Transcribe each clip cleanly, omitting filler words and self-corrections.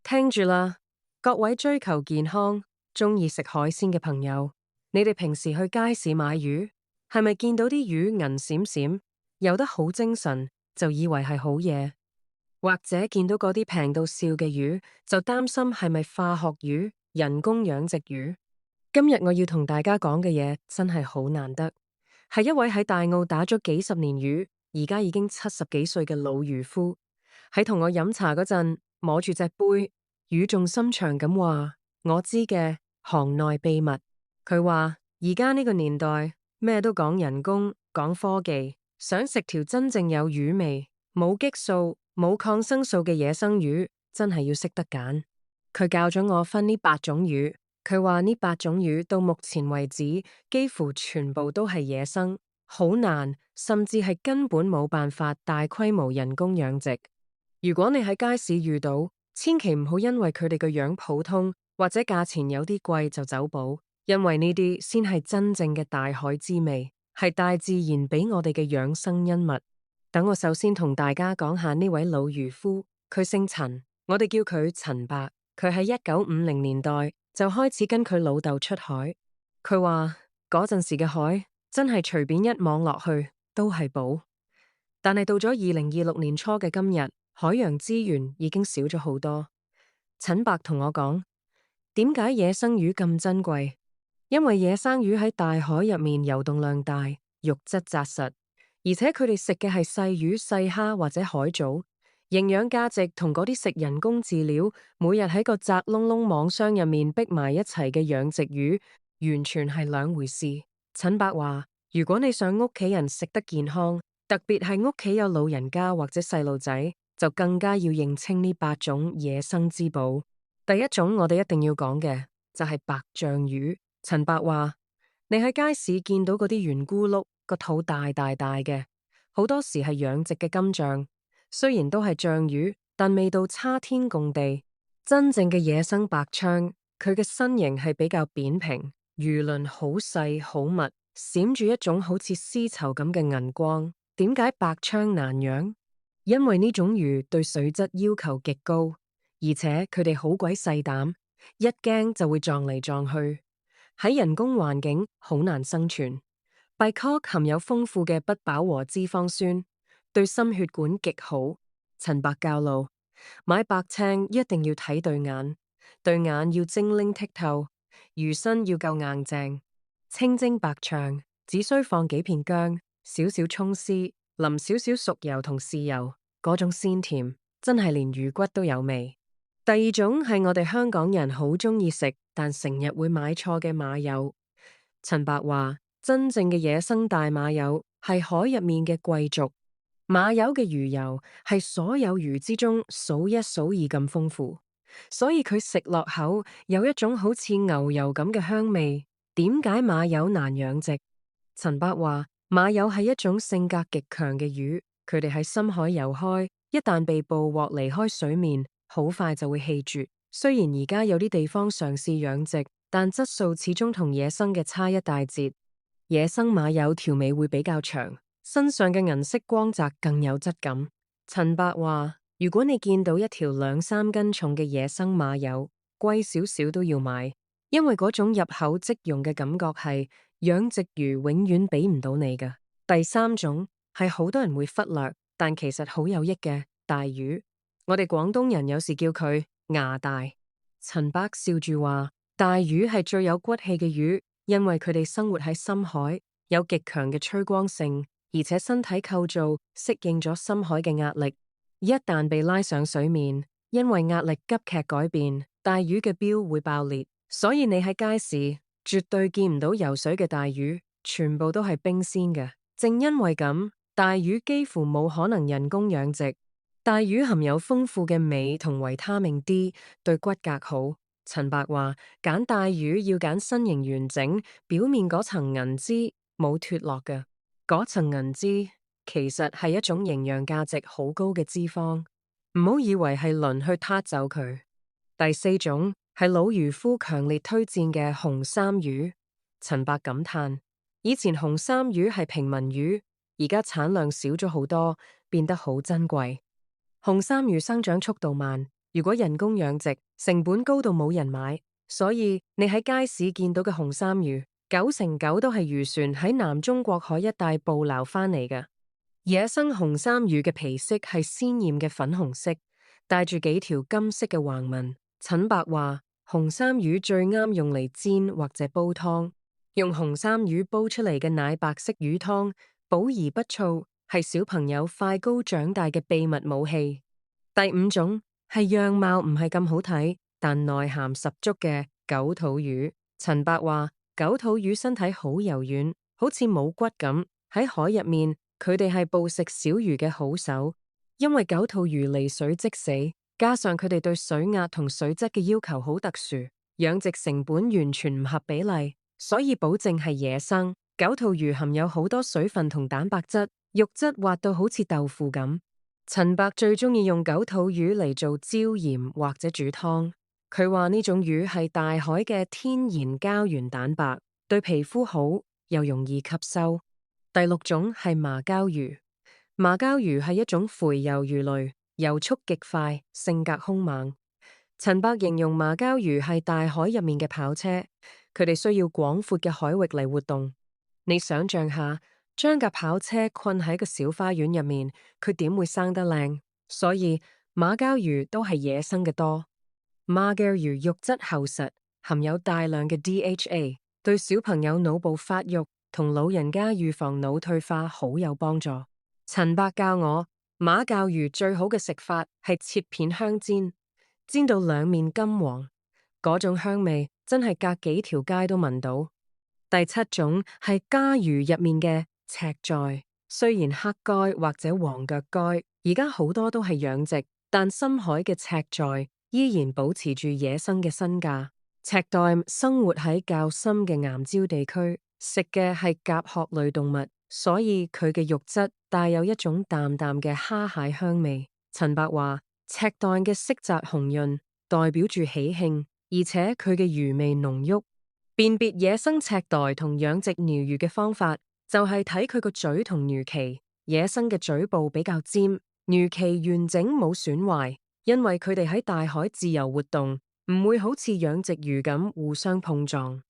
聽住啦，各位追求健康、鍾意食海鮮嘅朋友，你哋平時去街市買魚，係咪見到啲魚銀閃閃，游得好精神，就以為係好嘢？或者見到嗰啲平到笑嘅魚，就擔心係咪化學魚、人工養殖魚？今日我要同大家講嘅嘢真係好難得，係一位喺大澳打咗幾十年魚，而家已經70幾歲嘅老漁夫，喺同我飲茶嗰陣摸住隻杯，語重心長咁話：我知嘅行內秘密。佢話而家呢個年代咩都講人工，講科技，想食條真正有魚味、冇激素、冇抗生素嘅野生魚，真係要識得揀。佢教咗我分呢8種魚。佢話呢8種魚到目前為止幾乎全部都係野生，好難，甚至係根本冇辦法大規模人工養殖。如果你喺街市遇到，千祈唔好因為佢哋個樣普通或者價錢有啲貴就走寶，因為呢啲先係真正嘅大海之味，係大自然俾我哋嘅養生恩物。等我首先同大家講下呢位老漁夫，佢姓陳，我哋叫佢陳伯。佢喺1950年代就開始跟佢老豆出海。佢話嗰陣時嘅海真係隨便一網落去都係寶，但係到咗2026年初嘅今日，海洋資源已經少咗好多。陳伯同我講，點解野生魚咁珍貴？因為野生魚喺大海入面游動量大，肉質紮實，而且佢哋食嘅係細魚、細蝦或者海藻。營養價值同嗰啲食人工飼料，每日喺個窄窿窿網箱入面逼埋一齊嘅養殖魚，完全係兩回事。陳伯話：如果你想屋企人食得健康，特別係屋企有老人家或者細路仔，就更加要認清呢8種野生之寶。第一種我哋一定要講嘅就係白象魚。陳伯話：你喺街市見到嗰啲圓咕碌，個肚大大大嘅，好多時係養殖嘅金象。雖然都係象魚，但味道差天共地。真正嘅野生白鯧，佢嘅身形係比較扁平，魚鱗好細好密，閃住一種好似絲綢咁嘅銀光。點解白鯧難養？因為呢種魚對水質要求極高，而且佢哋好鬼細膽，一驚就會撞嚟撞去，喺人工環境好難生存。Bicoque 含有豐富嘅不飽和脂肪酸，對心血管極好。陳伯教路，買白鯧一定要睇對眼，對眼要精靈剔透，魚身要夠硬淨。清蒸白鯧只需放幾片薑，少少蔥絲，淋少少熟油同豉油，嗰種鮮甜真係連魚骨都有味。第二種係我哋香港人好鍾意食，但成日會買錯嘅馬友。陳伯話：真正嘅野生大馬友係海入面嘅貴族。馬友嘅魚油係所有魚之中數一數二咁豐富，所以佢食落口有一種好似牛油咁嘅香味。點解馬友難養殖？陳伯話：馬友係一種性格極強嘅魚，佢哋喺深海游開，一旦被捕獲離開水面，好快就會氣絕。雖然而家有啲地方嘗試養殖，但質素始終同野生嘅差一大截。野生馬友條尾會比較長，身上嘅銀色光澤更有質感。陳伯話：如果你見到一條2-3斤重嘅野生馬友，貴少少都要買，因為嗰種入口即溶嘅感覺係養殖魚永遠俾唔到你㗎。第三種係好多人會忽略，但其實好有益嘅大魚。我哋廣東人有時叫佢牙大。陳伯笑住話：大魚係最有骨氣嘅魚，因為佢哋生活喺深海，有極強嘅趨光性，而且身體構造適應咗深海嘅壓力。一旦被拉上水面，因為壓力急劇改變，大魚嘅標會爆裂。所以你喺街市絕對見唔到游水嘅大魚，全部都係冰鮮嘅。正因為咁，大魚幾乎冇可能人工養殖。大魚含有豐富嘅鎂同維他命 D， 對骨骼好。陳伯話：揀大魚要揀身形完整，表面嗰層銀脂冇脫落嘅。嗰層銀脂其實係一種營養價值好高嘅脂肪，唔好以為係鱗去撻走佢。第四種係老漁夫強烈推薦嘅紅衫魚。陳伯感嘆：以前紅衫魚係平民魚，而家產量少咗好多，變得好珍貴。紅衫魚生長速度慢，如果人工養殖，成本高到冇人買，所以你喺街市見到嘅紅衫魚，9成9都係漁船喺南中國海一帶捕撈翻嚟嘅。野生紅衫魚嘅皮色係鮮豔嘅粉紅色，帶住幾條金色嘅橫紋。陳伯話，紅衫魚最啱用嚟煎或者煲湯，用紅衫魚煲出嚟嘅奶白色魚湯，補而不燥，係小朋友快高長大嘅秘密武器。第五種係樣貌唔係咁好睇，但內涵十足嘅狗肚魚。陳伯話，狗肚魚身體好柔軟，好似冇骨咁，喺海入面，佢哋係捕食小魚嘅好手。因為狗肚魚離水即死，加上佢哋對水壓同水質嘅要求好特殊，養殖成本完全唔合比例，所以保證係野生。狗肚魚含有好多水分同蛋白質，肉質滑到好似豆腐咁。陳伯最中意用狗肚魚嚟做椒鹽或者煮湯。佢話呢種魚係大海嘅天然膠原蛋白，對皮膚好，又容易吸收。第六種係麻膠魚。麻膠魚係一種肥游魚類，游速極快，性格兇猛。陳伯形容麻膠魚係大海入面嘅跑車，佢哋需要廣闊嘅海域嚟活動。你想象下，將架跑車困喺個小花園入面，佢點會生得靚？所以馬膠魚都係野生嘅多。馬膠魚肉質厚實，含有大量嘅 DHA， 對小朋友腦部發育同老人家預防腦退化好有幫助。陳伯教我，馬膠魚最好嘅食法係切片香煎，煎到兩面金黃，嗰種香味真係隔幾條街都聞到。第七種係家魚入面嘅赤鯽，雖然黑鯽或者黃腳鯽而家好多都係養殖，但深海嘅赤鯽依然保持住野生嘅身價。赤鯽生活喺較深嘅岩礁地區，食嘅係甲殼類動物，所以佢嘅肉質帶有一種淡淡嘅蝦蟹香味。陳伯話，赤鯽嘅色澤紅潤，代表住喜慶，而且佢嘅魚味濃郁。辨別野生赤鯽同養殖鰻魚嘅方法，就係睇佢個嘴同魚鰭。野生嘅嘴部比較尖，魚鰭完整冇損壞，因為佢哋喺大海自由活動，唔會好似養殖魚咁互相碰撞。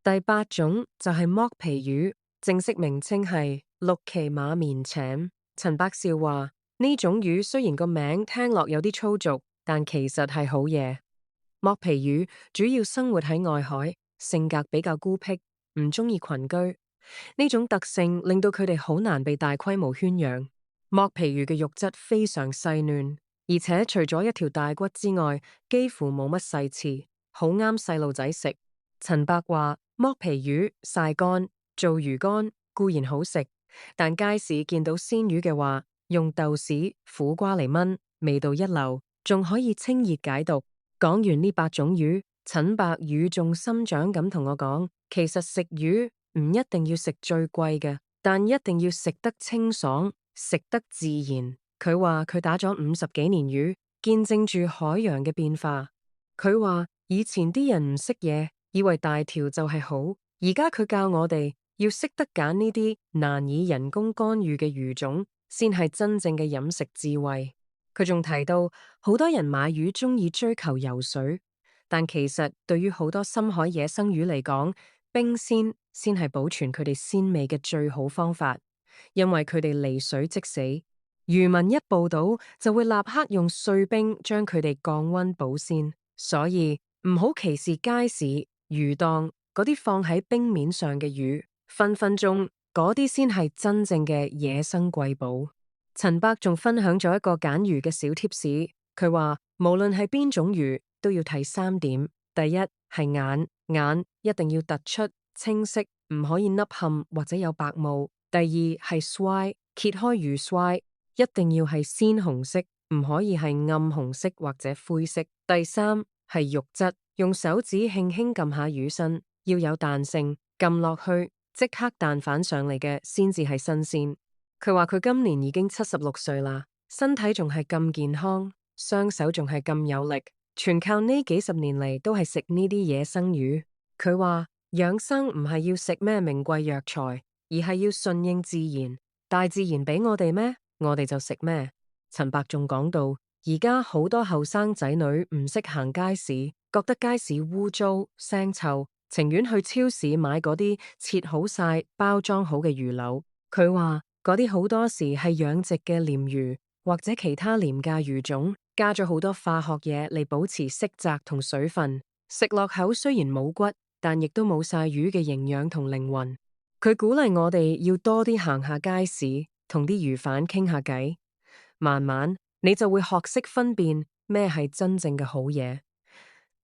第八種就係剝皮魚，正式名稱係綠鰭馬面鱘。陳伯笑話，呢種魚雖然個名聽落有啲粗俗，但其實係好嘢。剝皮魚主要生活喺外海，性格比較孤僻，唔中意群居。呢種特性令到佢哋好難被大規模圈養。剝皮魚嘅肉質非常細嫩，而且除咗一條大骨之外，幾乎冇乜細刺，好啱細路仔食。陳伯話，剝皮魚曬乾做魚乾固然好食，但街市見到鮮魚嘅話，用豆豉、苦瓜嚟炆，味道一流，仲可以清熱解毒。講完呢8種魚，陳伯語重心長咁同我講，其實食魚唔一定要食最貴嘅，但一定要食得清爽，食得自然。佢話佢打咗50幾年魚，見證住海洋嘅變化。佢話以前啲人唔識嘢，以為大條就係好，而家佢教我哋要識得揀呢啲難以人工干預嘅魚種，先係真正嘅飲食智慧。佢仲提到，好多人買魚中意追求游水，但其實對於好多深海野生魚嚟講，冰鮮先係保存佢哋鮮味嘅最好方法，因為佢哋離水即死，漁民一捕到就會立刻用碎冰將佢哋降溫保鮮，所以唔好歧視街市魚檔嗰啲放喺冰面上嘅魚，分分鐘嗰啲先係真正嘅野生貴寶。陳伯仲分享咗一個揀魚嘅小貼士，佢話無論係邊種魚都要睇3點。第一係眼，眼一定要突出清晰，唔可以凹陷或者有白霧。第二係 swai， 揭開魚 swai 一定要係鮮紅色，唔可以係暗紅色或者灰色。第三係肉質，用手指輕輕撳下魚身，要有彈性，撳落去即刻彈返上嚟嘅先至係新鮮。佢話佢今年已經76歲啦，身體仲係咁健康，雙手仲係咁有力，全靠呢幾十年嚟都係食呢啲野生魚。佢話養生唔係要食咩名貴藥材，而係要順應自然，大自然俾我哋咩，我哋就食咩。陳伯仲講到，而家好多後生仔女唔識行街市，覺得街市污糟腥臭，情願去超市買嗰啲切好晒、包裝好嘅魚柳。佢話嗰啲好多時係養殖嘅鯰魚或者其他廉價魚種，加咗好多化學嘢嚟保持色澤同水分。食落口雖然冇骨，但亦都冇晒魚嘅營養同靈魂。佢鼓勵我哋要多啲行下街市，同啲魚販傾下偈，慢慢你就會學識分辨咩係真正嘅好嘢。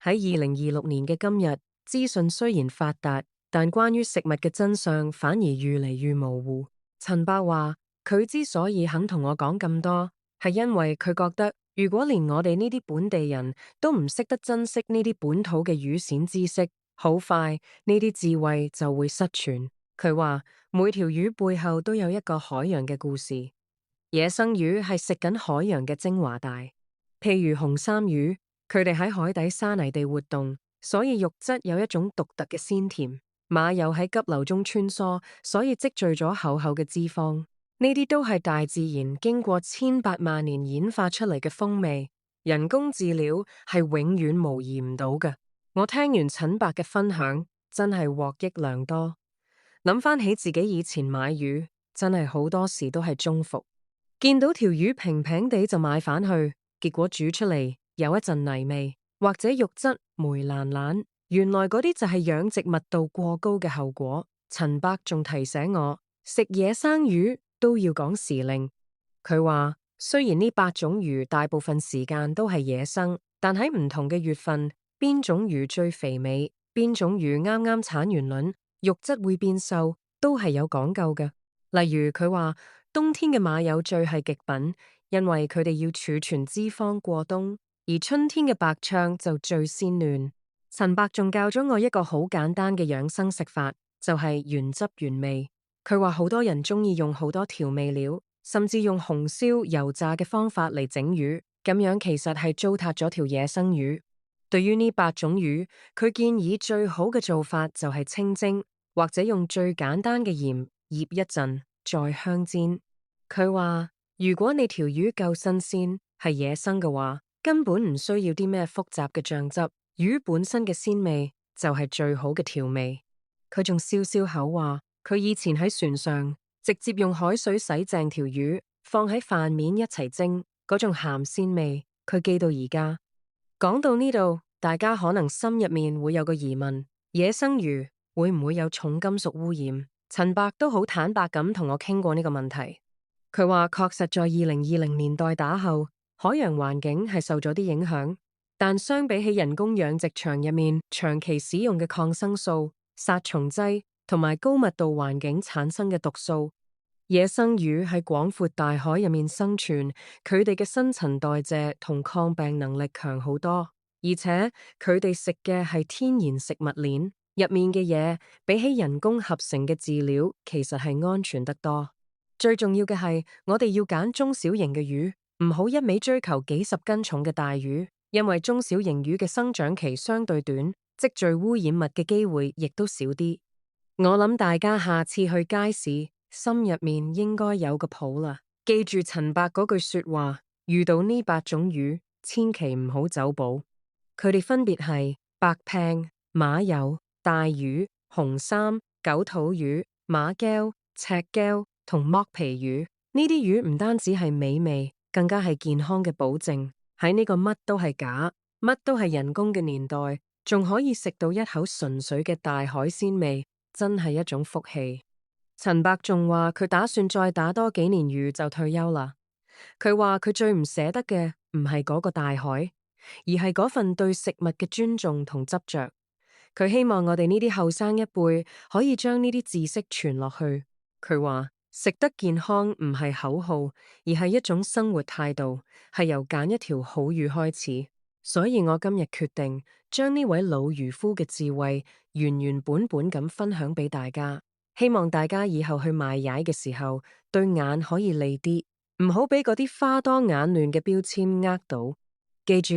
喺2026年嘅今日，資訊雖然發達，但關於食物嘅真相反而越嚟越模糊。陳伯話，佢之所以肯同我講咁多，係因為佢覺得，如果連我哋呢啲本地人都唔識得珍惜呢啲本土嘅魚鮮知識，好快呢啲智慧就會失傳。佢話，每條魚背後都有一個海洋嘅故事。野生魚係食緊海洋嘅精華帶，譬如紅衫魚，佢哋喺海底沙泥地活動，所以肉質有一種獨特嘅鮮甜。馬又喺急流中穿梭，所以積聚咗厚厚嘅脂肪。呢啲都係大自然經過千百萬年演化出嚟嘅風味，人工飼料係永遠模擬唔到嘅。我聽完陳伯嘅分享，真係獲益良多。諗翻起自己以前買魚，真係好多時都係中伏。見到條魚平平地就買返去，結果煮出嚟有一陣泥味，或者肉質霉爛爛，原來嗰啲就係養殖密度過高嘅後果。陳伯仲提醒我，食野生魚都要講時令。佢話雖然呢8種魚大部分時間都係野生，但喺唔同嘅月份，邊種魚最肥美，邊種魚啱啱產完卵，肉質會變瘦，都係有講究嘅。例如佢話，冬天嘅馬友最係極品，因為佢哋要儲存脂肪過冬；而春天嘅白鯧就最鮮嫩。陳伯仲教咗我一個好簡單嘅養生食法，就係原汁原味。佢話好多人中意用好多調味料，甚至用紅燒、油炸嘅方法嚟整魚，咁樣其實係糟蹋咗條野生魚。對於呢8種魚，佢建議最好嘅做法就係清蒸，或者用最簡單嘅鹽醃一陣，再香煎。佢話如果你條魚夠新鮮，係野生嘅話，根本唔需要啲咩複雜嘅醬汁，魚本身嘅鮮味就係最好嘅調味。佢仲笑笑口話，佢以前喺船上直接用海水洗淨條魚，放喺飯面一齊蒸，嗰種鹹鮮味，佢記到而家。講到呢度，大家可能心入面會有個疑問，野生魚會唔會有重金屬污染？陳伯都好坦白咁同我傾過呢個問題。佢話確實在2020年代打後，海洋環境係受咗啲影響，但相比起人工養殖場入面長期使用嘅抗生素、殺蟲劑同埋高密度環境產生嘅毒素，野生魚喺廣闊大海入面生存，佢哋嘅新陳代謝同抗病能力強好多，而且佢哋食嘅係天然食物鏈入面嘅嘢，比起人工合成嘅飼料，其實係安全得多。最重要嘅係，我哋要揀中小型嘅魚，唔好一味追求幾十斤重嘅大魚，因為中小型魚嘅生長期相對短，積聚污染物嘅機會亦都少啲。我諗大家下次去街市，心入面應該有個譜啦。記住陳伯嗰句說話，遇到呢8種魚，千祈唔好走寶。佢哋分別係白拼、馬友、大魚、紅衫、狗肚魚、馬鮫、赤鮫同剝皮魚。呢啲魚唔單止係美味，更加係健康嘅保證。喺呢個乜都係假、乜都係人工嘅年代，仲可以食到一口純粹嘅大海鮮味，真係一種福氣。陳伯仲話佢打算再打多幾年魚就退休啦。佢話佢最唔捨得嘅唔係嗰個大海，而係嗰份對食物嘅尊重同執着。佢希望我哋呢啲後生一輩可以將呢啲知識傳落去。佢話食得健康唔係口號，而係一種生活態度，係由揀一條好魚開始。所以我今日決定將呢位老漁夫嘅智慧原原本本咁分享俾大家，希望大家以後去買蟹嘅時候，對眼可以利啲，唔好俾嗰啲花多眼亂嘅標籤呃到。記住，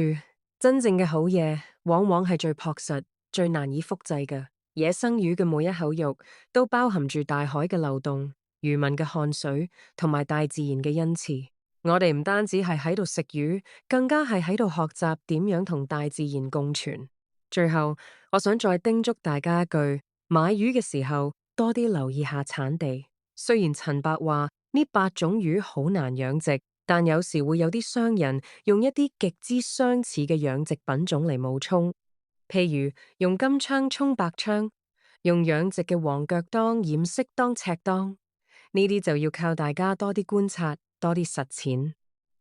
真正嘅好嘢往往係最樸實、最難以複製嘅。野生魚嘅每一口肉都包含住大海嘅流動、漁民嘅汗水同埋大自然嘅恩賜。我哋唔單止係喺度食魚，更加係喺度學習點樣同大自然共存。最後，我想再叮囑大家一句：買魚嘅時候多啲留意下產地。雖然陳伯話呢8種魚好難養殖，但有時會有啲商人用一啲極之相似嘅養殖品種嚟冒充，譬如用金槍充白槍，用養殖嘅黃腳當掩飾當赤當。呢啲就要靠大家多啲觀察，多啲實踐，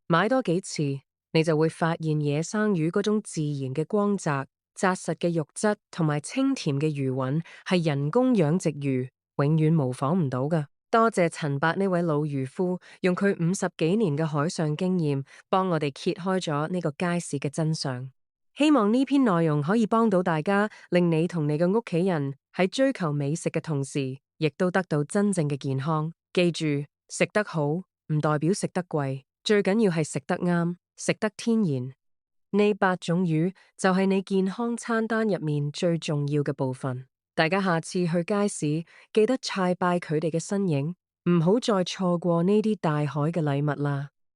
買多幾次，你就會發現野生魚嗰種自然嘅光澤、紮實嘅肉質同埋清甜嘅魚韻，係人工養殖魚永遠模仿唔到㗎。多謝陳伯呢位老漁夫，用佢50幾年嘅海上經驗，幫我哋揭開咗呢個街市嘅真相。希望呢篇內容可以幫到大家，令你同你嘅屋企人喺追求美食嘅同時，亦都得到真正嘅健康。記住，食得好唔代表食得貴，最緊要係食得啱，食得天然。呢8種魚就係你健康餐單入面最重要嘅部分。大家下次去街市，記得拜拜佢哋嘅身影，唔好再錯過呢啲大海嘅禮物啦。